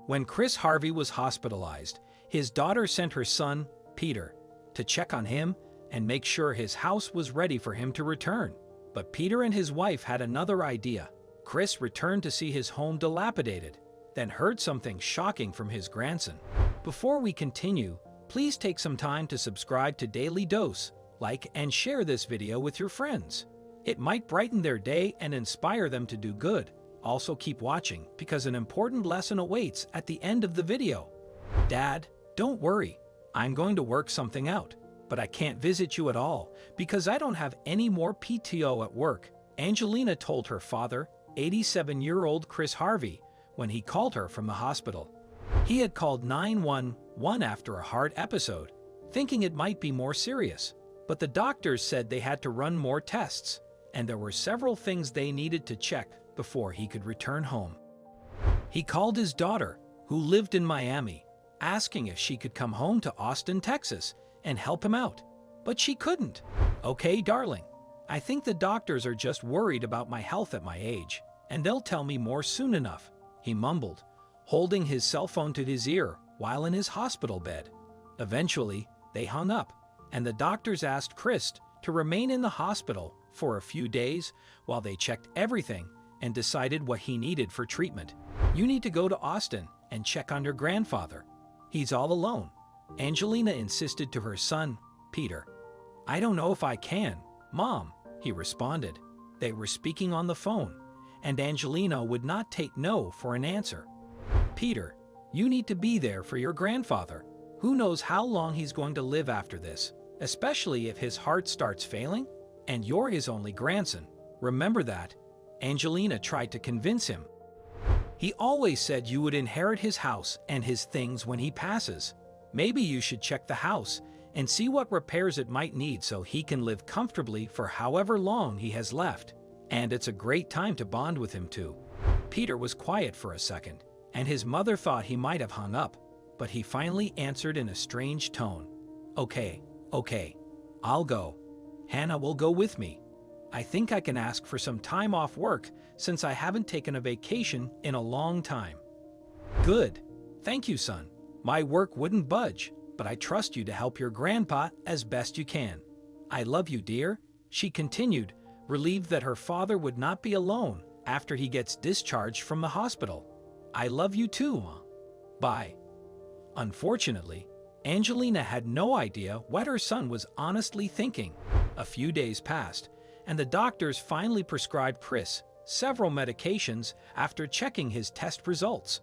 When Chris Harvey was hospitalized, his daughter sent her son, Peter, to check on him and make sure his house was ready for him to return. But Peter and his wife had another idea. Chris returned to see his home dilapidated, then heard something shocking from his grandson. Before we continue, please take some time to subscribe to Dailydose, like and share this video with your friends. It might brighten their day and inspire them to do good. Also keep watching because an important lesson awaits at the end of the video. Dad, don't worry. I'm going to work something out, but I can't visit you at all because I don't have any more PTO at work, Angelina told her father, 87-year-old Chris Harvey, when he called her from the hospital. He had called 911 after a heart episode, thinking it might be more serious, but the doctors said they had to run more tests, and there were several things they needed to check before he could return home. He called his daughter, who lived in Miami, asking if she could come home to Austin, Texas, and help him out. But she couldn't. "Okay, darling. I think the doctors are just worried about my health at my age, and they'll tell me more soon enough," he mumbled, holding his cell phone to his ear while in his hospital bed. Eventually, they hung up, and the doctors asked Chris to remain in the hospital for a few days while they checked everything and decided what he needed for treatment. "You need to go to Austin and check on your grandfather. He's all alone," Angelina insisted to her son, Peter. "I don't know if I can, Mom," he responded. They were speaking on the phone, and Angelina would not take no for an answer. "Peter, you need to be there for your grandfather. Who knows how long he's going to live after this, especially if his heart starts failing? And you're his only grandson. Remember that," Angelina tried to convince him. "He always said you would inherit his house and his things when he passes. Maybe you should check the house and see what repairs it might need so he can live comfortably for however long he has left. And it's a great time to bond with him too." Peter was quiet for a second, and his mother thought he might have hung up, but he finally answered in a strange tone. Okay, I'll go. Hannah will go with me. I think I can ask for some time off work since I haven't taken a vacation in a long time." "Good. Thank you, son. My work wouldn't budge, but I trust you to help your grandpa as best you can. I love you, dear," she continued, relieved that her father would not be alone after he gets discharged from the hospital. "I love you too, Ma. Bye." Unfortunately, Angelina had no idea what her son was honestly thinking. A few days passed, and the doctors finally prescribed Chris several medications after checking his test results.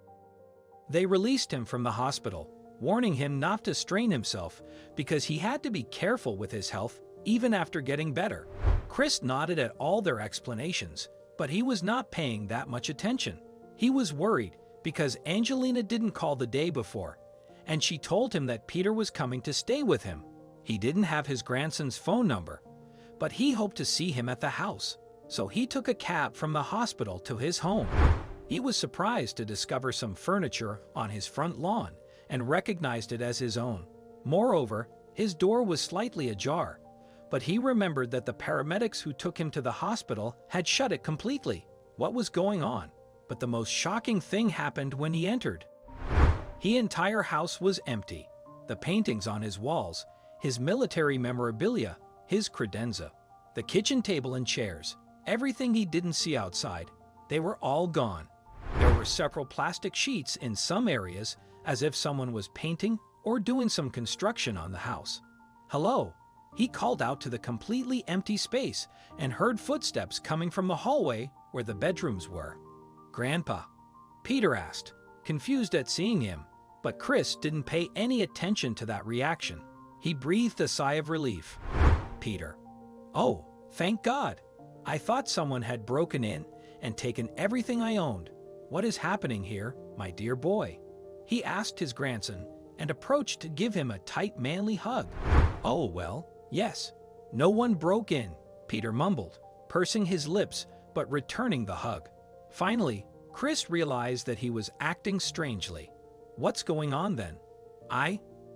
They released him from the hospital, warning him not to strain himself because he had to be careful with his health even after getting better. Chris nodded at all their explanations, but he was not paying that much attention. He was worried because Angelina didn't call the day before, and she told him that Peter was coming to stay with him. He didn't have his grandson's phone number, but he hoped to see him at the house, so he took a cab from the hospital to his home. He was surprised to discover some furniture on his front lawn and recognized it as his own. Moreover, his door was slightly ajar, but he remembered that the paramedics who took him to the hospital had shut it completely. What was going on? But the most shocking thing happened when he entered. His entire house was empty. The paintings on his walls, his military memorabilia, his credenza, the kitchen table and chairs, everything he didn't see outside, they were all gone. There were several plastic sheets in some areas, as if someone was painting or doing some construction on the house. "Hello," he called out to the completely empty space and heard footsteps coming from the hallway where the bedrooms were. "Grandpa?" Peter asked, confused at seeing him, but Chris didn't pay any attention to that reaction. He breathed a sigh of relief. "Peter. Oh, thank God. I thought someone had broken in and taken everything I owned. What is happening here, my dear boy?" He asked his grandson and approached to give him a tight, manly hug. "Oh, well, yes. No one broke in," Peter mumbled, pursing his lips but returning the hug. Finally, Chris realized that he was acting strangely. "What's going on then?"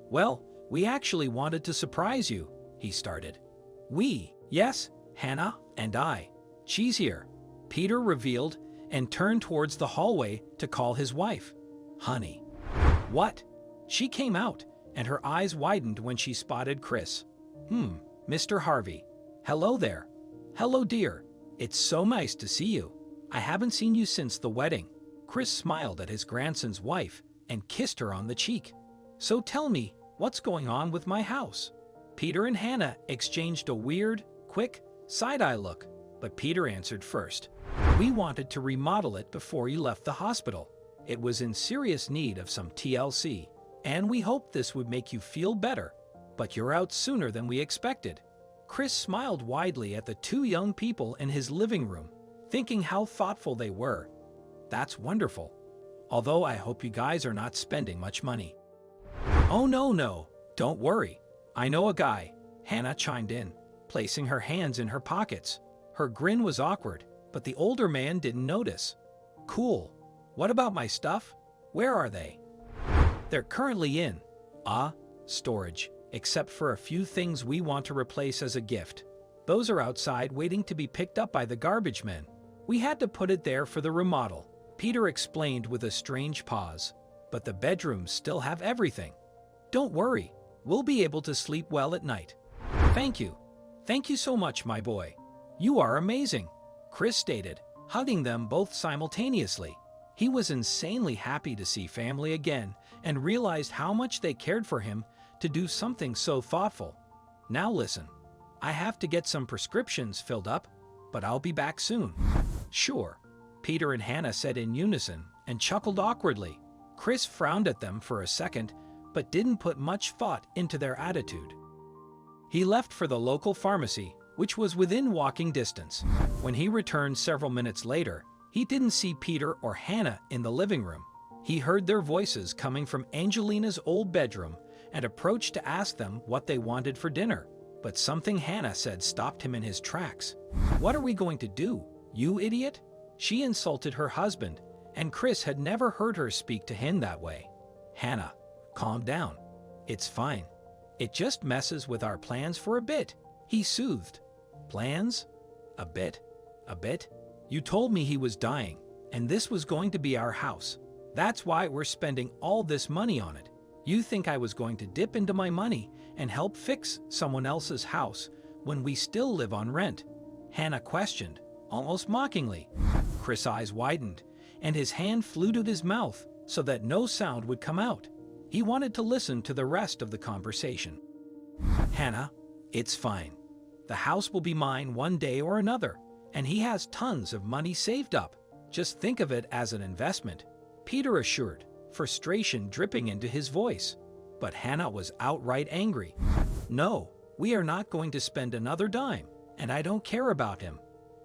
Well, we actually wanted to surprise you," he started. "We? Yes, Hannah and I. She's here," Peter revealed and turned towards the hallway to call his wife. Honey. What? She came out, and her eyes widened when she spotted Chris. Mr. Harvey. Hello there. Hello, dear. It's so nice to see you. I haven't seen you since the wedding. Chris smiled at his grandson's wife and kissed her on the cheek. So tell me, what's going on with my house? Peter and Hannah exchanged a weird, quick, side-eye look, but Peter answered first. We wanted to remodel it before you left the hospital. It was in serious need of some TLC, and we hoped this would make you feel better, but you're out sooner than we expected. Chris smiled widely at the two young people in his living room, thinking how thoughtful they were. That's wonderful. Although I hope you guys are not spending much money. Oh no, don't worry. I know a guy, Hannah chimed in, placing her hands in her pockets. Her grin was awkward, but the older man didn't notice. Cool. What about my stuff? Where are they? They're currently in storage, except for a few things we want to replace as a gift. Those are outside waiting to be picked up by the garbage men. We had to put it there for the remodel, Peter explained with a strange pause. But the bedrooms still have everything. Don't worry, we'll be able to sleep well at night. Thank you. Thank you so much, my boy. You are amazing, Chris stated, hugging them both simultaneously. He was insanely happy to see family again and realized how much they cared for him to do something so thoughtful. Now listen, I have to get some prescriptions filled up, but I'll be back soon. Sure, Peter and Hannah said in unison and chuckled awkwardly. Chris frowned at them for a second, but didn't put much thought into their attitude. He left for the local pharmacy, which was within walking distance. When he returned several minutes later, he didn't see Peter or Hannah in the living room. He heard their voices coming from Angelina's old bedroom and approached to ask them what they wanted for dinner. But something Hannah said stopped him in his tracks. What are we going to do, you idiot? She insulted her husband, and Chris had never heard her speak to him that way. Hannah, calm down. It's fine. It just messes with our plans for a bit, he soothed. Plans? A bit? A bit? You told me he was dying, and this was going to be our house. That's why we're spending all this money on it. You think I was going to dip into my money and help fix someone else's house when we still live on rent? Hannah questioned, almost mockingly. Chris' eyes widened, and his hand flew to his mouth so that no sound would come out. He wanted to listen to the rest of the conversation. Hannah, it's fine. The house will be mine one day or another, and he has tons of money saved up. Just think of it as an investment, Peter assured, frustration dripping into his voice. But Hannah was outright angry. No, we are not going to spend another dime, and I don't care about him.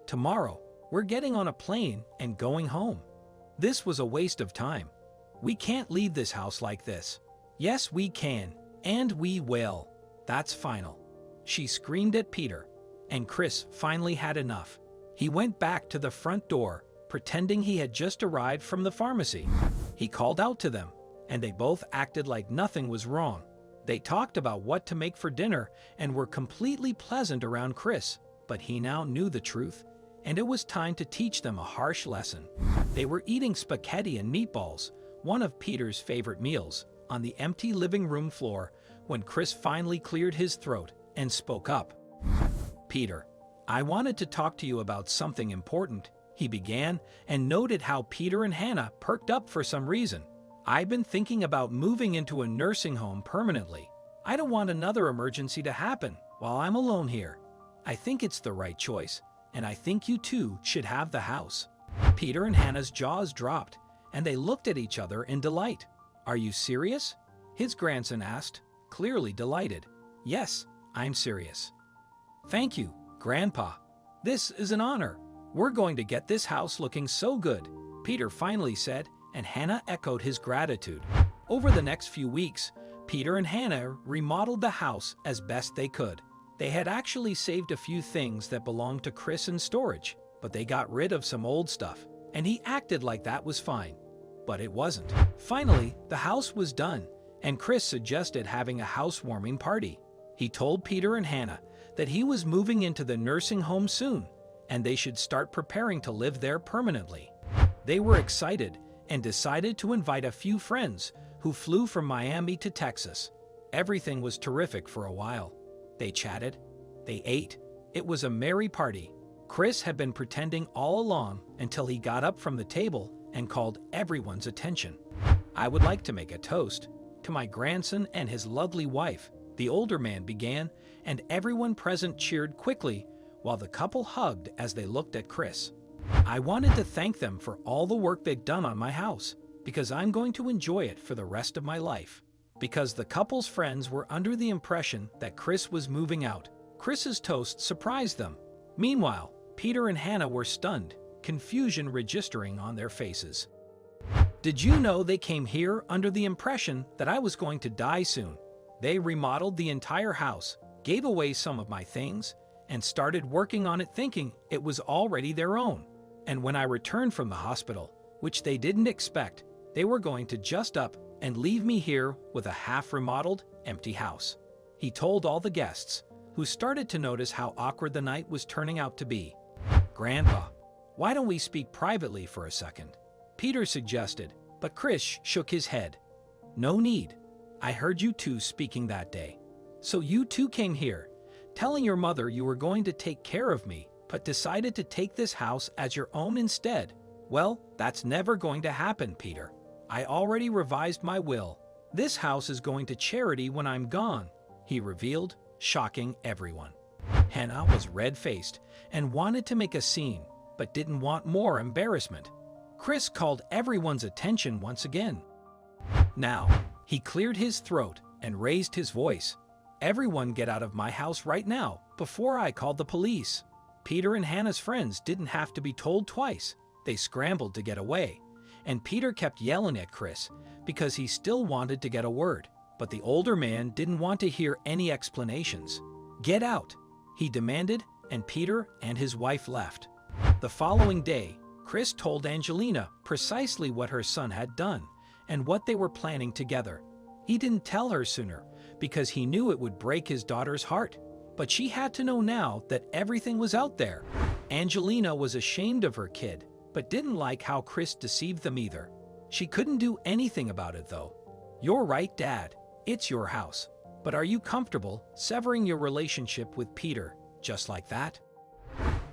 Tomorrow, we're getting on a plane and going home. This was a waste of time. We can't leave this house like this. Yes, we can, and we will. That's final. She screamed at Peter, and Chris finally had enough. He went back to the front door, pretending he had just arrived from the pharmacy. He called out to them, and they both acted like nothing was wrong. They talked about what to make for dinner and were completely pleasant around Chris, but he now knew the truth, and it was time to teach them a harsh lesson. They were eating spaghetti and meatballs, one of Peter's favorite meals, on the empty living room floor when Chris finally cleared his throat and spoke up. Peter, I wanted to talk to you about something important, he began, and noted how Peter and Hannah perked up for some reason. I've been thinking about moving into a nursing home permanently. I don't want another emergency to happen while I'm alone here. I think it's the right choice, and I think you two should have the house. Peter and Hannah's jaws dropped, and they looked at each other in delight. Are you serious? His grandson asked, clearly delighted. Yes, I'm serious. Thank you, Grandpa. This is an honor. We're going to get this house looking so good, Peter finally said, and Hannah echoed his gratitude. Over the next few weeks, Peter and Hannah remodeled the house as best they could. They had actually saved a few things that belonged to Chris in storage, but they got rid of some old stuff, and he acted like that was fine. But it wasn't. Finally, the house was done, and Chris suggested having a housewarming party. He told Peter and Hannah that he was moving into the nursing home soon, and they should start preparing to live there permanently. They were excited and decided to invite a few friends who flew from Miami to Texas. Everything was terrific for a while. They chatted, they ate. It was a merry party. Chris had been pretending all along until he got up from the table and called everyone's attention. "I would like to make a toast to my grandson and his lovely wife," the older man began, and everyone present cheered quickly while the couple hugged as they looked at Chris. "I wanted to thank them for all the work they've done on my house, because I'm going to enjoy it for the rest of my life." Because the couple's friends were under the impression that Chris was moving out, Chris's toast surprised them. Meanwhile, Peter and Hannah were stunned, confusion registering on their faces. "Did you know they came here under the impression that I was going to die soon? They remodeled the entire house, gave away some of my things, and started working on it thinking it was already their own. And when I returned from the hospital, which they didn't expect, they were going to just up and leave me here with a half-remodeled, empty house." He told all the guests, who started to notice how awkward the night was turning out to be. "Grandpa, why don't we speak privately for a second?" Peter suggested, but Chris shook his head. "No need. I heard you two speaking that day. So you two came here, telling your mother you were going to take care of me, but decided to take this house as your own instead. Well, that's never going to happen, Peter. I already revised my will. This house is going to charity when I'm gone," he revealed, shocking everyone. Hannah was red-faced and wanted to make a scene, but didn't want more embarrassment. Chris called everyone's attention once again. "Now," he cleared his throat and raised his voice, "everyone get out of my house right now before I call the police." Peter and Hannah's friends didn't have to be told twice. They scrambled to get away, and Peter kept yelling at Chris because he still wanted to get a word, but the older man didn't want to hear any explanations. "Get out," he demanded, and Peter and his wife left. The following day, Chris told Angelina precisely what her son had done and what they were planning together. He didn't tell her sooner because he knew it would break his daughter's heart, but she had to know now that everything was out there. Angelina was ashamed of her kid, but didn't like how Chris deceived them either. She couldn't do anything about it though. "You're right, Dad. It's your house. But are you comfortable severing your relationship with Peter just like that?"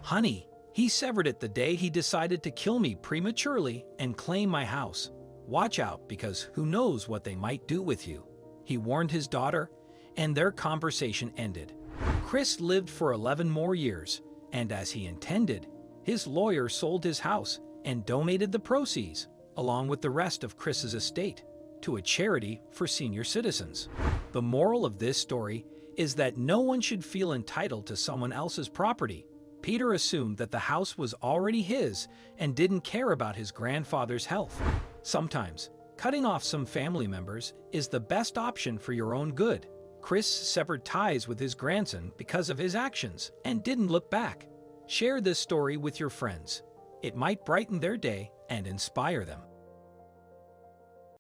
"Honey, he severed it the day he decided to kill me prematurely and claim my house. Watch out, because who knows what they might do with you," he warned his daughter, and their conversation ended. Chris lived for 11 more years, and as he intended, his lawyer sold his house and donated the proceeds, along with the rest of Chris's estate, to a charity for senior citizens. The moral of this story is that no one should feel entitled to someone else's property. Peter assumed that the house was already his and didn't care about his grandfather's health. Sometimes, cutting off some family members is the best option for your own good. Chris severed ties with his grandson because of his actions and didn't look back. Share this story with your friends. It might brighten their day and inspire them.